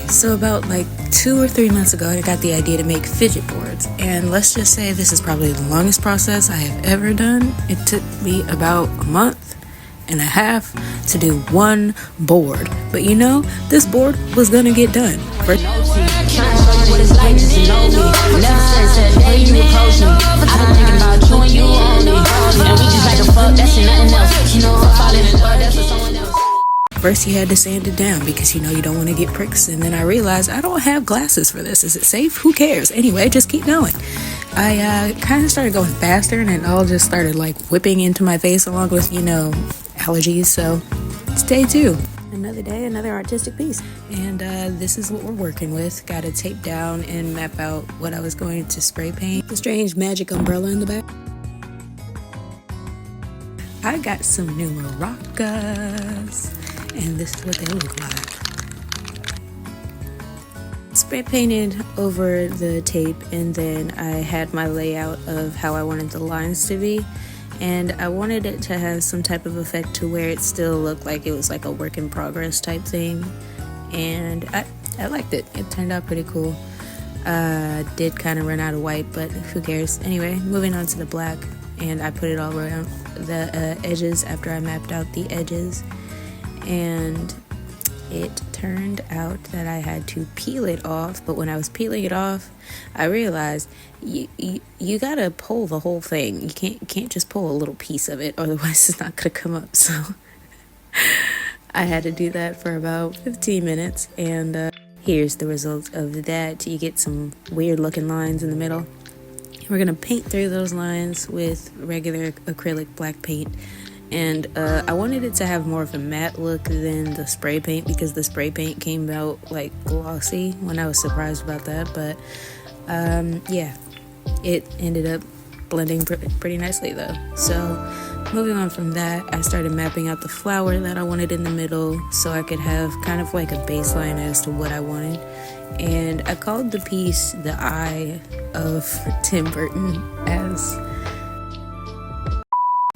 So about like 2 or 3 months ago, I got the idea to make fidget boards, and let's just say this is probably the longest process I have ever done. It took me about a month and a half to do one board, but you know, this board was gonna get done. First, you had to sand it down because you know you don't want to get pricks, and then I realized I don't have glasses for this. Is it safe? Who cares? Anyway, just keep going. I kind of started going faster, and it all just started like whipping into my face along with, you know, allergies. So it's day 2. Another day, another artistic piece. And this is what we're working with. Got to tape down and map out what I was going to spray paint. The strange magic umbrella in the back. I got some new maracas, and this is what they look like. Spray painted over the tape, and then I had my layout of how I wanted the lines to be, and I wanted it to have some type of effect to where it still looked like it was like a work in progress type thing, and I liked it. It turned out pretty cool. Did kind of run out of white, but who cares. Anyway, moving on to the black, and I put it all around the edges after I mapped out the edges, and it turned out that I had to peel it off. But when I was peeling it off, I realized you gotta pull the whole thing. You can't just pull a little piece of it, otherwise it's not gonna come up. So I had to do that for about 15 minutes, and here's the result of that. You get some weird looking lines in the middle. We're gonna paint through those lines with regular acrylic black paint, and I wanted it to have more of a matte look than the spray paint, because the spray paint came out like glossy when I was surprised about that. But yeah, it ended up blending pretty nicely though. So moving on from that, I started mapping out the flower that I wanted in the middle so I could have kind of like a baseline as to what I wanted. And I called the piece The Eye of Tim Burton, as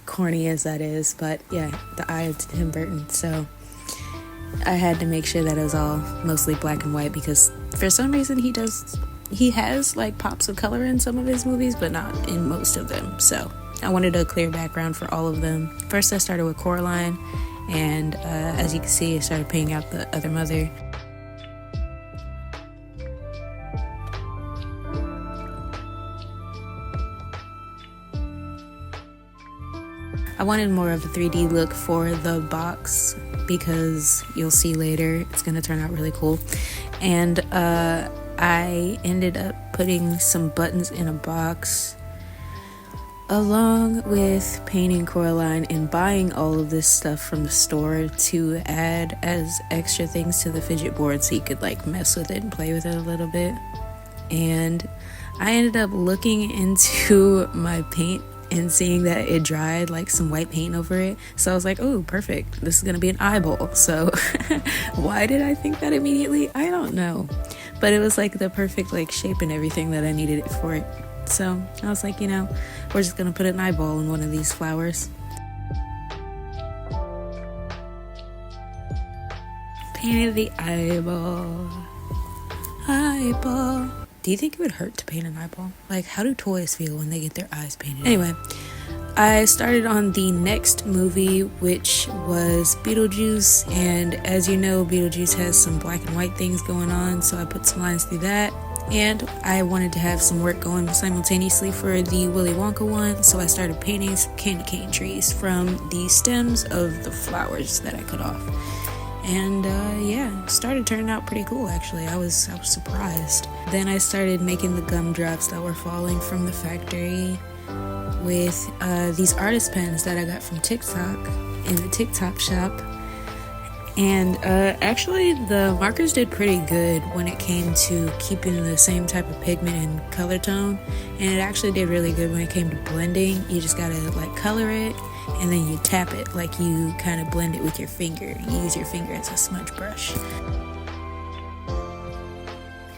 corny as that is, but yeah, The Eye of Tim Burton. So I had to make sure that it was all mostly black and white, because for some reason he has like pops of color in some of his movies, but not in most of them. So I wanted a clear background for all of them. First I started with Coraline, and as you can see, I started painting out the other mother. I wanted more of a 3D look for the box, because you'll see later it's going to turn out really cool. And I ended up putting some buttons in a box along with painting Coraline and buying all of this stuff from the store to add as extra things to the fidget board so you could like mess with it and play with it a little bit. And I ended up looking into my paint and seeing that it dried like some white paint over it. So I was like, oh, perfect. This is gonna be an eyeball. So why did I think that immediately? I don't know. But it was like the perfect like shape and everything that I needed it for it. So I was like, you know, we're just gonna put an eyeball in one of these flowers. Painted the eyeball. Eyeball. Do you think it would hurt to paint an eyeball? Like, how do toys feel when they get their eyes painted? Anyway, I started on the next movie, which was Beetlejuice, and as you know, Beetlejuice has some black and white things going on, so I put some lines through that. And I wanted to have some work going simultaneously for the Willy Wonka one, so I started painting some candy cane trees from the stems of the flowers that I cut off. And yeah, started turning out pretty cool actually. I was surprised. Then I started making the gumdrops that were falling from the factory with these artist pens that I got from TikTok in the TikTok shop. And actually the markers did pretty good when it came to keeping the same type of pigment and color tone, and it actually did really good when it came to blending. You just gotta like color it, and then you tap it, like you kind of blend it with your finger. You use your finger as a smudge brush.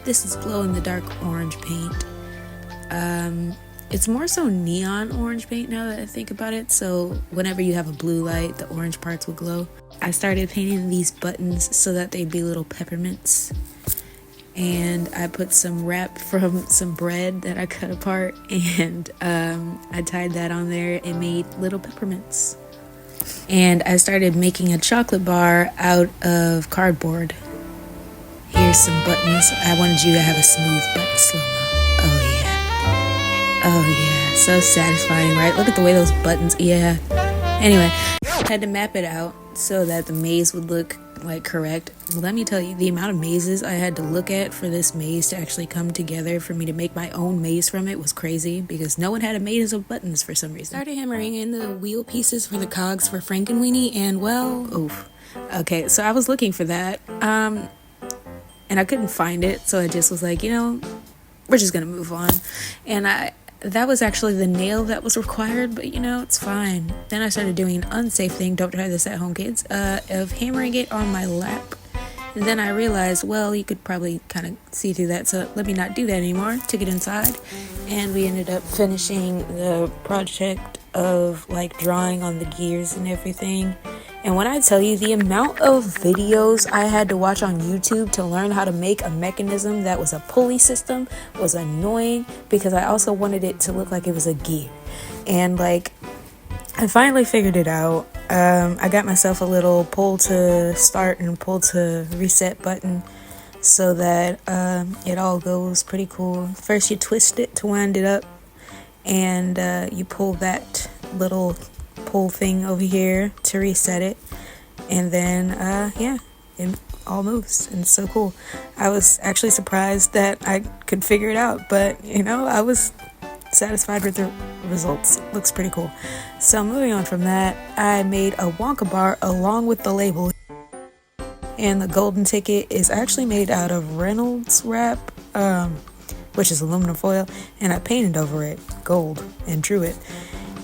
This is glow-in-the-dark orange paint. It's more so neon orange paint now that I think about it, so whenever you have a blue light, the orange parts will glow. I started painting these buttons so that they'd be little peppermints, and I put some wrap from some bread that I cut apart, and I tied that on there and made little peppermints. And I started making a chocolate bar out of cardboard. Here's some buttons. I wanted you to have a smooth button slow-mo. Oh yeah. Oh yeah. So satisfying, right? Look at the way those buttons, yeah. Anyway, I had to map it out so that the maze would look like correct. Let me tell you, the amount of mazes I had to look at for this maze to actually come together for me to make my own maze from it was crazy, because no one had a maze of buttons for some reason. Started hammering in the wheel pieces for the cogs for Frankenweenie, and well, oof. Okay, so I was looking for that, and I couldn't find it, so I just was like, we're just gonna move on. And that was actually the nail that was required, but it's fine. Then I started doing an unsafe thing, don't try this at home, kids, of hammering it on my lap. And then I realized, well, you could probably kind of see through that, so let me not do that anymore. Took it inside, and we ended up finishing the project of drawing on the gears and everything. And when I tell you the amount of videos I had to watch on YouTube to learn how to make a mechanism that was a pulley system was annoying, because I also wanted it to look like it was a gear. And I finally figured it out. I got myself a little pull to start and pull to reset button so that it all goes pretty cool. First you twist it to wind it up, and you pull that little pull thing over here to reset it, and then it all moves, and it's so cool. I was actually surprised that I could figure it out, but I was satisfied with the results. It looks pretty cool. So moving on from that, I made a Wonka bar along with the label, and the golden ticket is actually made out of Reynolds wrap, which is aluminum foil, and I painted over it gold and drew it.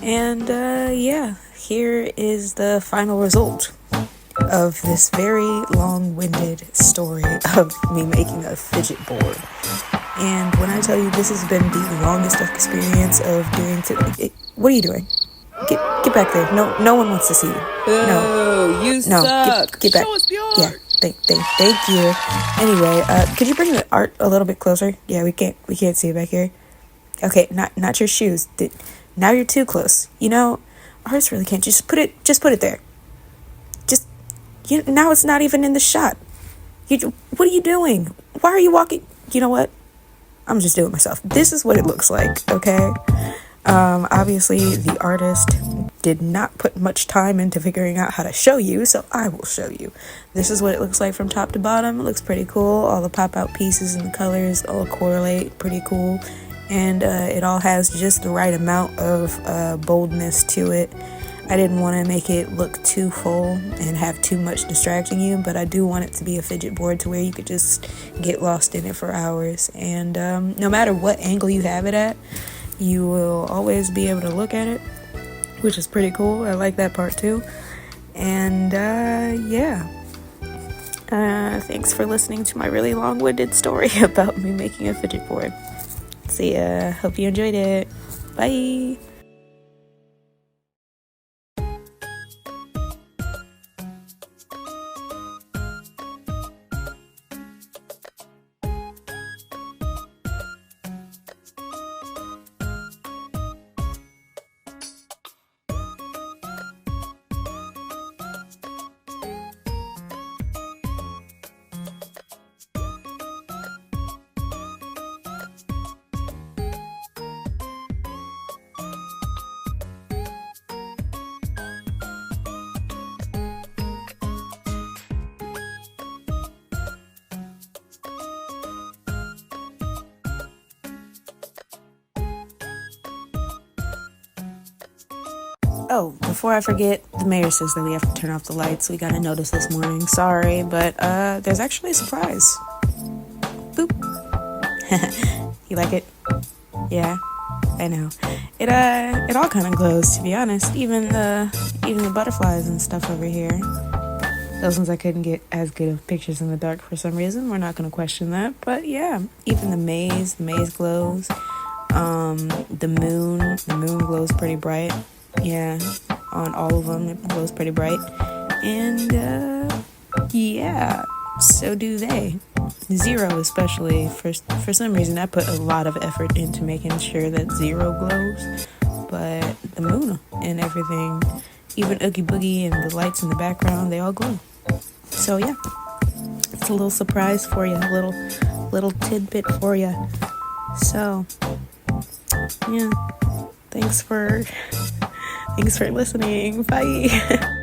And here is the final result of this very long-winded story of me making a fidget board. And when I tell you this has been the longest experience of doing what are you doing? Get back there. No one wants to see you. Oh, you suck. Get back. Show us the art. Yeah, thank you. Anyway, could you bring the art a little bit closer? Yeah, we can't see it back here. Okay, not your shoes. Now you're too close. Artists really can't just put it there. Just now it's not even in the shot. What are you doing? Why are you walking? You know what? I'm just doing it myself. This is what it looks like, okay? Obviously the artist did not put much time into figuring out how to show you, so I will show you. This is what it looks like from top to bottom. It looks pretty cool. All the pop out pieces and the colors all correlate pretty cool. And it all has just the right amount of boldness to it. I didn't want to make it look too full and have too much distracting you, but I do want it to be a fidget board to where you could just get lost in it for hours. And no matter what angle you have it at, you will always be able to look at it, which is pretty cool. I like that part too. And thanks for listening to my really long-winded story about me making a fidget board. See ya. Hope you enjoyed it. Bye. Oh, before I forget, the mayor says that we have to turn off the lights. We got a notice this morning. Sorry, but there's actually a surprise. Boop. You like it? Yeah, I know. It all kind of glows, to be honest. Even the butterflies and stuff over here. Those ones I couldn't get as good of pictures in the dark for some reason. We're not going to question that. But yeah, even the maze glows. The moon glows pretty bright. Yeah, on all of them it glows pretty bright. And yeah, so do they. Zero especially, for some reason I put a lot of effort into making sure that Zero glows, but the moon and everything, even Oogie Boogie and the lights in the background, they all glow. So yeah, it's a little surprise for you, a little tidbit for you. So yeah, thanks for listening. Bye.